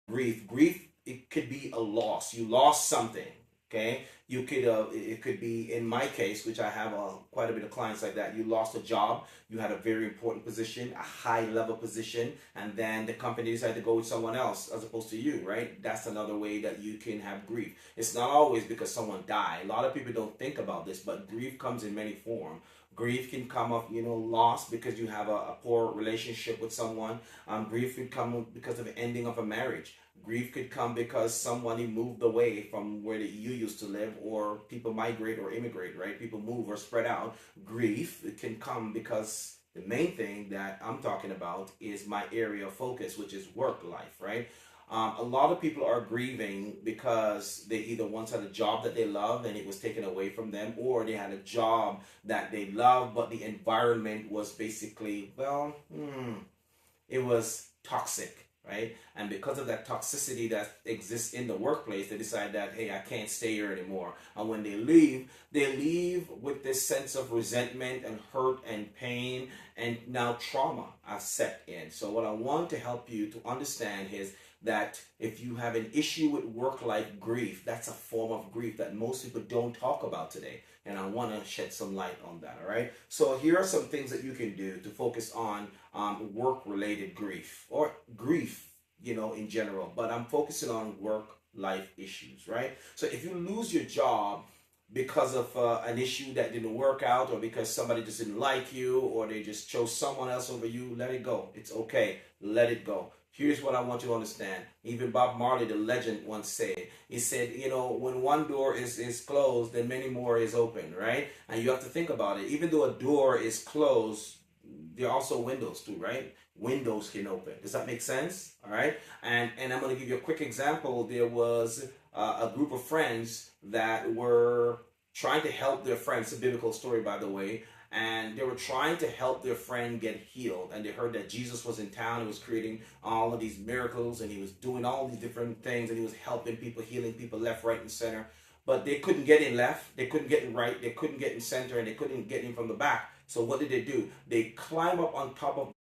Grief, it could be a loss. You lost something. Okay, you could it could be, in my case, which I have quite a bit of clients like that. You lost a job. You had a very important position, a high level position, and then the company decided to go with someone else as opposed to you. Right? That's another way that you can have grief. It's not always because someone died. A lot of people don't think about this, but grief comes in many forms. Grief can come of, loss because you have a poor relationship with someone. Grief could come because of the ending of a marriage. Grief could come because somebody moved away from where you used to live, or people migrate or immigrate, right? People move or spread out. Grief, it can come because the main thing that I'm talking about is my area of focus, which is work life, right? A lot of people are grieving because they either once had a job that they love and it was taken away from them, or they had a job that they love, but the environment was basically, well, it was toxic, right? And because of that toxicity that exists in the workplace, they decide that, hey, I can't stay here anymore. And when they leave with this sense of resentment and hurt and pain, and now trauma has set in. So what I want to help you to understand is that if you have an issue with work-life grief, that's a form of grief that most people don't talk about today. And I want to shed some light on that, all right? So here are some things that you can do to focus on work-related grief, or grief, in general. But I'm focusing on work-life issues, right? So if you lose your job because of an issue that didn't work out, or because somebody just didn't like you, or they just chose someone else over you, let it go. It's okay. Let it go. Here's what I want you to understand. Even Bob Marley, the legend, once said, he said, when one door is closed, then many more is open, right? And you have to think about it. Even though a door is closed, there are also windows too, right? Windows can open. Does that make sense? All right. And I'm going to give you a quick example. There was a group of friends that were trying to help their friend. It's a biblical story, by the way. And they were trying to help their friend get healed. And they heard that Jesus was in town. He was creating all of these miracles, and he was doing all these different things, and he was helping people, healing people left, right, and center. But they couldn't get in left, they couldn't get in right, they couldn't get in center, and they couldn't get in from the back. So what did they do? They climb up on top of